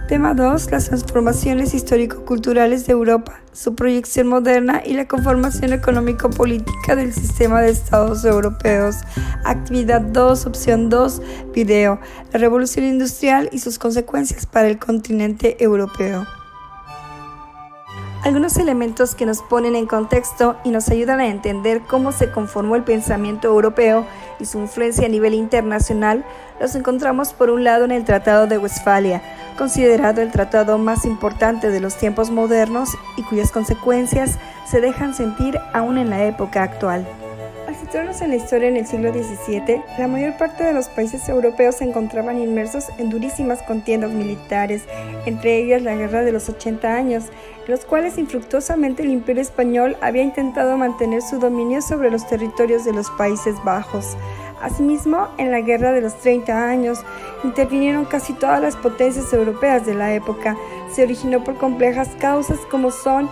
Tema 2. Las transformaciones histórico-culturales de Europa, su proyección moderna y la conformación económico-política del sistema de estados europeos. Actividad 2, opción 2, video, la revolución industrial y sus consecuencias para el continente europeo. Algunos elementos que nos ponen en contexto y nos ayudan a entender cómo se conformó el pensamiento europeo y su influencia a nivel internacional los encontramos por un lado en el Tratado de Westfalia, considerado el tratado más importante de los tiempos modernos y cuyas consecuencias se dejan sentir aún en la época actual. Al situarnos en la historia en el siglo XVII, la mayor parte de los países europeos se encontraban inmersos en durísimas contiendas militares, entre ellas la Guerra de los 80 años, en los cuales infructuosamente el Imperio Español había intentado mantener su dominio sobre los territorios de los Países Bajos. Asimismo, en la Guerra de los 30 años, intervinieron casi todas las potencias europeas de la época. Se originó por complejas causas como son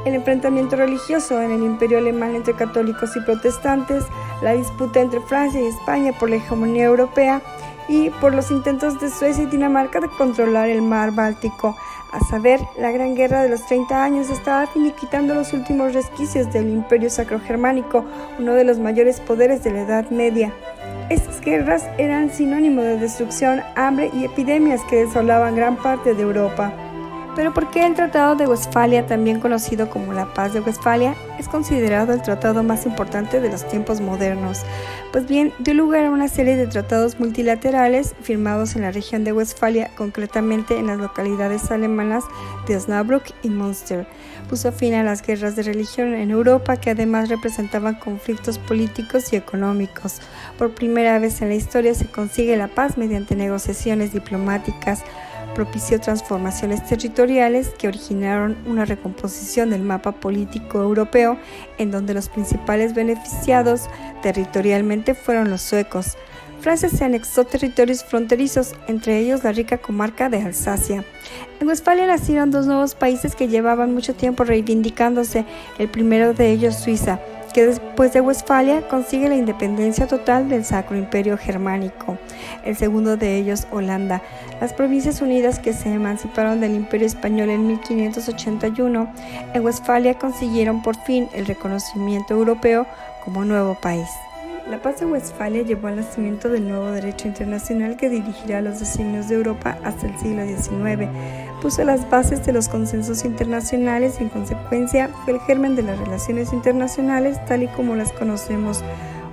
el enfrentamiento religioso en el Imperio Alemán entre católicos y protestantes, la disputa entre Francia y España por la hegemonía europea y por los intentos de Suecia y Dinamarca de controlar el mar Báltico. A saber, la Gran Guerra de los 30 años estaba finiquitando los últimos resquicios del Imperio Sacro-Germánico, uno de los mayores poderes de la Edad Media. Estas guerras eran sinónimo de destrucción, hambre y epidemias que desolaban gran parte de Europa. Pero ¿por qué el Tratado de Westfalia, también conocido como la Paz de Westfalia, es considerado el tratado más importante de los tiempos modernos? Pues bien, dio lugar a una serie de tratados multilaterales firmados en la región de Westfalia, concretamente en las localidades alemanas de Osnabrück y Münster. Puso fin a las guerras de religión en Europa, que además representaban conflictos políticos y económicos. Por primera vez en la historia se consigue la paz mediante negociaciones diplomáticas. Propició transformaciones territoriales que originaron una recomposición del mapa político europeo, en donde los principales beneficiados territorialmente fueron los suecos. Francia se anexó territorios fronterizos, entre ellos la rica comarca de Alsacia. En Westfalia nacieron dos nuevos países que llevaban mucho tiempo reivindicándose, el primero de ellos Suiza, que después de Westfalia consigue la independencia total del Sacro Imperio Germánico. El segundo de ellos, Holanda. Las Provincias Unidas, que se emanciparon del Imperio Español en 1581, en Westfalia consiguieron por fin el reconocimiento europeo como nuevo país. La Paz de Westfalia llevó al nacimiento del nuevo derecho internacional que dirigirá los designios de Europa hasta el siglo XIX. Puso las bases de los consensos internacionales y en consecuencia fue el germen de las relaciones internacionales tal y como las conocemos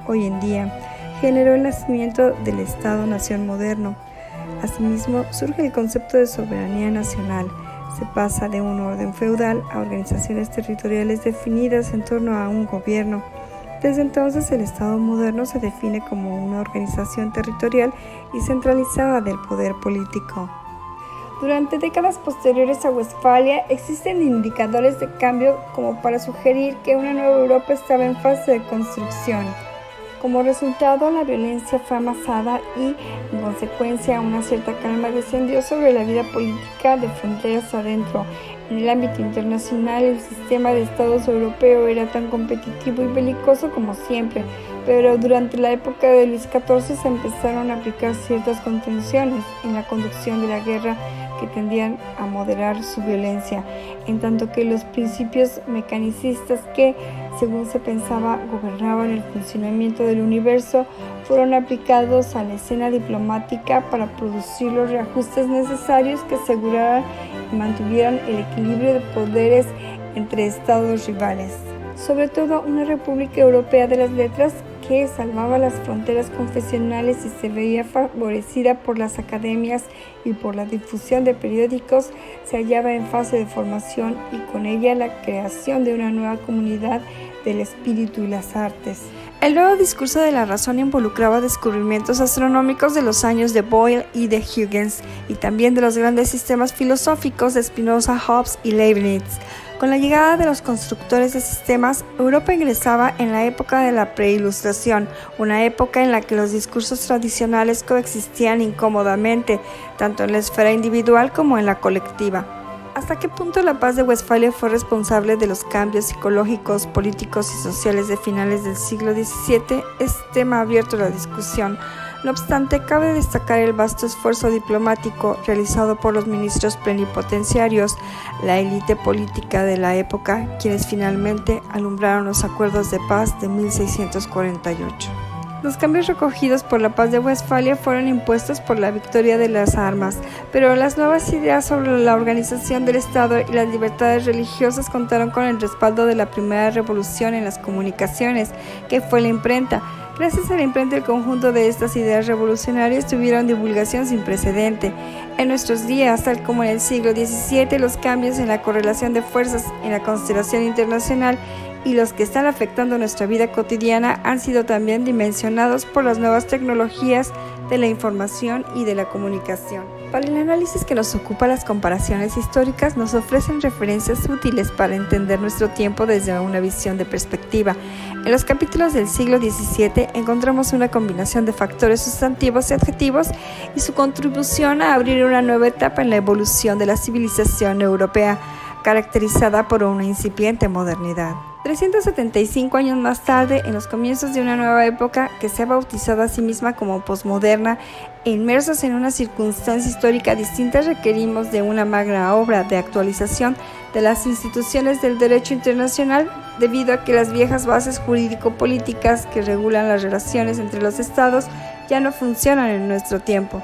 hoy en día. Generó el nacimiento del Estado-nación moderno. Asimismo, surge el concepto de soberanía nacional. Se pasa de un orden feudal a organizaciones territoriales definidas en torno a un gobierno. Desde entonces, el Estado moderno se define como una organización territorial y centralizada del poder político. Durante décadas posteriores a Westfalia, existen indicadores de cambio como para sugerir que una nueva Europa estaba en fase de construcción. Como resultado, la violencia fue amasada y, en consecuencia, una cierta calma descendió sobre la vida política de fronteras adentro. En el ámbito internacional, el sistema de estados europeo era tan competitivo y belicoso como siempre, pero durante la época de Luis XIV se empezaron a aplicar ciertas contenciones en la conducción de la guerra que tendían a moderar su violencia, en tanto que los principios mecanicistas que, según se pensaba, gobernaban el funcionamiento del universo, fueron aplicados a la escena diplomática para producir los reajustes necesarios que aseguraran y mantuvieran el equilibrio de poderes entre estados rivales. Sobre todo, una República Europea de las Letras que salvaba las fronteras confesionales y se veía favorecida por las academias y por la difusión de periódicos, se hallaba en fase de formación y con ella la creación de una nueva comunidad del espíritu y las artes. El nuevo discurso de la razón involucraba descubrimientos astronómicos de los años de Boyle y de Huygens, y también de los grandes sistemas filosóficos de Spinoza, Hobbes y Leibniz. Con la llegada de los constructores de sistemas, Europa ingresaba en la época de la preilustración, una época en la que los discursos tradicionales coexistían incómodamente, tanto en la esfera individual como en la colectiva. ¿Hasta qué punto la Paz de Westfalia fue responsable de los cambios psicológicos, políticos y sociales de finales del siglo XVII? Es tema abierto a la discusión. No obstante, cabe destacar el vasto esfuerzo diplomático realizado por los ministros plenipotenciarios, la élite política de la época, quienes finalmente alumbraron los acuerdos de paz de 1648. Los cambios recogidos por la Paz de Westfalia fueron impuestos por la victoria de las armas, pero las nuevas ideas sobre la organización del Estado y las libertades religiosas contaron con el respaldo de la primera revolución en las comunicaciones, que fue la imprenta. Gracias a la imprenta, el conjunto de estas ideas revolucionarias tuvieron divulgación sin precedente. En nuestros días, tal como en el siglo XVII, los cambios en la correlación de fuerzas en la constelación internacional y los que están afectando nuestra vida cotidiana han sido también dimensionados por las nuevas tecnologías de la información y de la comunicación. Para el análisis que nos ocupa, las comparaciones históricas nos ofrecen referencias útiles para entender nuestro tiempo desde una visión de perspectiva. En los capítulos del siglo XVII encontramos una combinación de factores sustantivos y adjetivos y su contribución a abrir una nueva etapa en la evolución de la civilización europea, caracterizada por una incipiente modernidad. 375 años más tarde, en los comienzos de una nueva época que se ha bautizado a sí misma como posmoderna, e inmersos en una circunstancia histórica distinta, requerimos de una magna obra de actualización de las instituciones del derecho internacional, debido a que las viejas bases jurídico-políticas que regulan las relaciones entre los estados ya no funcionan en nuestro tiempo.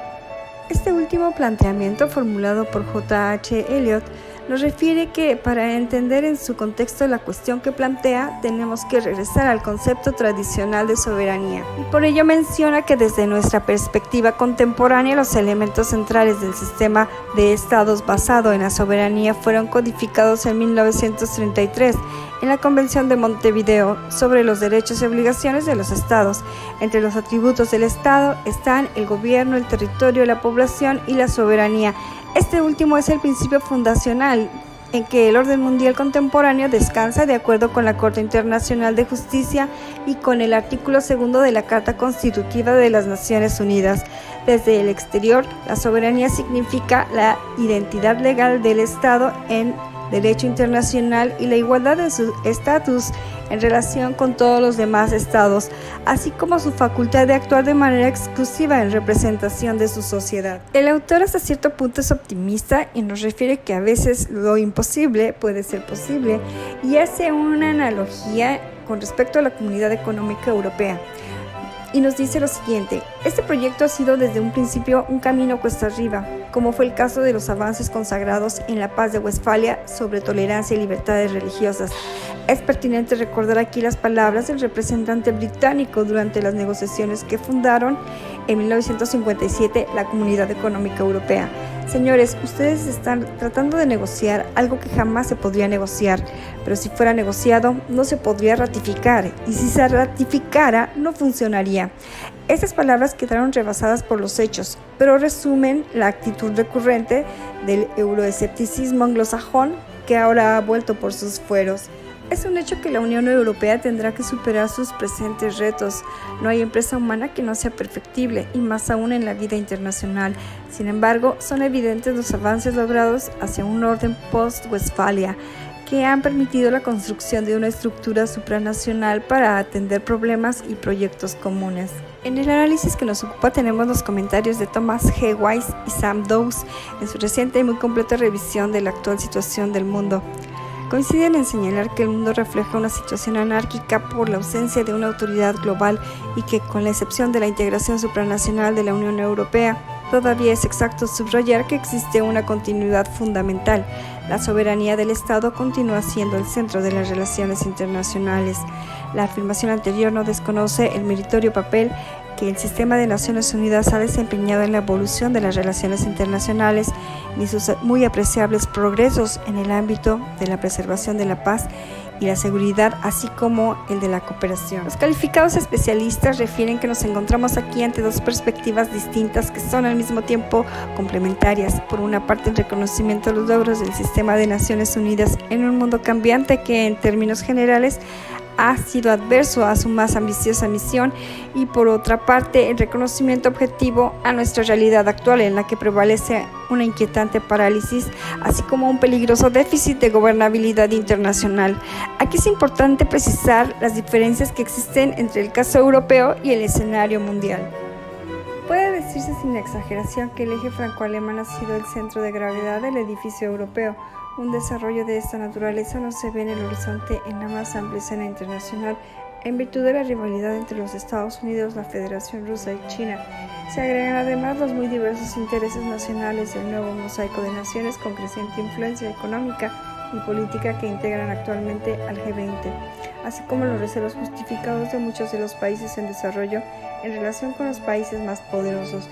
Este último planteamiento, formulado por J.H. Eliot, nos refiere que para entender en su contexto la cuestión que plantea, tenemos que regresar al concepto tradicional de soberanía. Y por ello menciona que desde nuestra perspectiva contemporánea, los elementos centrales del sistema de estados basado en la soberanía fueron codificados en 1933 en la Convención de Montevideo sobre los derechos y obligaciones de los estados. Entre los atributos del estado están el gobierno, el territorio, la población y la soberanía. Este último es el principio fundacional en que el orden mundial contemporáneo descansa, de acuerdo con la Corte Internacional de Justicia y con el artículo 2 de la Carta Constitutiva de las Naciones Unidas. Desde el exterior, la soberanía significa la identidad legal del Estado en derecho internacional y la igualdad de su estatus en relación con todos los demás estados, así como su facultad de actuar de manera exclusiva en representación de su sociedad. El autor hasta cierto punto es optimista y nos refiere que a veces lo imposible puede ser posible, y hace una analogía con respecto a la Comunidad Económica Europea. Y nos dice lo siguiente: este proyecto ha sido desde un principio un camino cuesta arriba, como fue el caso de los avances consagrados en la Paz de Westfalia sobre tolerancia y libertades religiosas. Es pertinente recordar aquí las palabras del representante británico durante las negociaciones que fundaron en 1957 la Comunidad Económica Europea. Señores, ustedes están tratando de negociar algo que jamás se podría negociar, pero si fuera negociado no se podría ratificar, y si se ratificara no funcionaría. Estas palabras quedaron rebasadas por los hechos, pero resumen la actitud recurrente del euroescepticismo anglosajón que ahora ha vuelto por sus fueros. Es un hecho que la Unión Europea tendrá que superar sus presentes retos. No hay empresa humana que no sea perfectible, y más aún en la vida internacional. Sin embargo, son evidentes los avances logrados hacia un orden post-Westfalia, que han permitido la construcción de una estructura supranacional para atender problemas y proyectos comunes. En el análisis que nos ocupa tenemos los comentarios de Thomas G. Weiss y Sam Dowse en su reciente y muy completa revisión de la actual situación del mundo. Coinciden en señalar que el mundo refleja una situación anárquica por la ausencia de una autoridad global, y que, con la excepción de la integración supranacional de la Unión Europea, todavía es exacto subrayar que existe una continuidad fundamental. La soberanía del Estado continúa siendo el centro de las relaciones internacionales. La afirmación anterior no desconoce el meritorio papel que el sistema de Naciones Unidas ha desempeñado en la evolución de las relaciones internacionales, ni sus muy apreciables progresos en el ámbito de la preservación de la paz y la seguridad, así como el de la cooperación. Los calificados especialistas refieren que nos encontramos aquí ante dos perspectivas distintas que son al mismo tiempo complementarias. Por una parte, el reconocimiento de los logros del sistema de Naciones Unidas en un mundo cambiante que, en términos generales, ha sido adverso a su más ambiciosa misión, y por otra parte el reconocimiento objetivo a nuestra realidad actual, en la que prevalece una inquietante parálisis, así como un peligroso déficit de gobernabilidad internacional. Aquí es importante precisar las diferencias que existen entre el caso europeo y el escenario mundial. Puede decirse sin exageración que el eje franco-alemán ha sido el centro de gravedad del edificio europeo. Un desarrollo de esta naturaleza no se ve en el horizonte en la más amplia escena internacional, en virtud de la rivalidad entre los Estados Unidos, la Federación Rusa y China. Se agregan además los muy diversos intereses nacionales del nuevo mosaico de naciones con creciente influencia económica y política que integran actualmente al G20, así como los recelos justificados de muchos de los países en desarrollo en relación con los países más poderosos.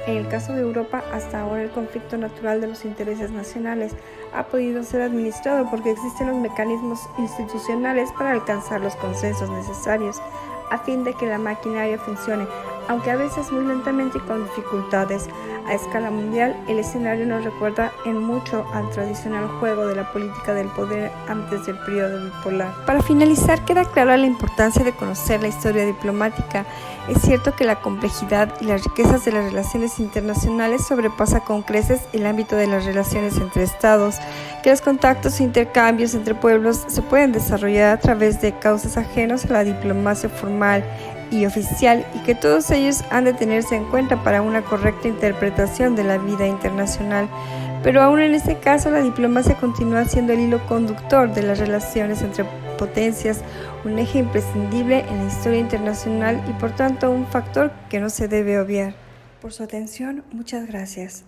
En el caso de Europa, hasta ahora el conflicto natural de los intereses nacionales ha podido ser administrado porque existen los mecanismos institucionales para alcanzar los consensos necesarios a fin de que la maquinaria funcione, aunque a veces muy lentamente y con dificultades. A escala mundial, el escenario nos recuerda en mucho al tradicional juego de la política del poder antes del periodo bipolar. Para finalizar, queda clara la importancia de conocer la historia diplomática. Es cierto que la complejidad y las riquezas de las relaciones internacionales sobrepasa con creces el ámbito de las relaciones entre estados, que los contactos e intercambios entre pueblos se pueden desarrollar a través de cauces ajenos a la diplomacia formal y oficial, y que todos ellos han de tenerse en cuenta para una correcta interpretación de la vida internacional. Pero aún en este caso, la diplomacia continúa siendo el hilo conductor de las relaciones entre potencias, un eje imprescindible en la historia internacional y por tanto un factor que no se debe obviar. Por su atención, muchas gracias.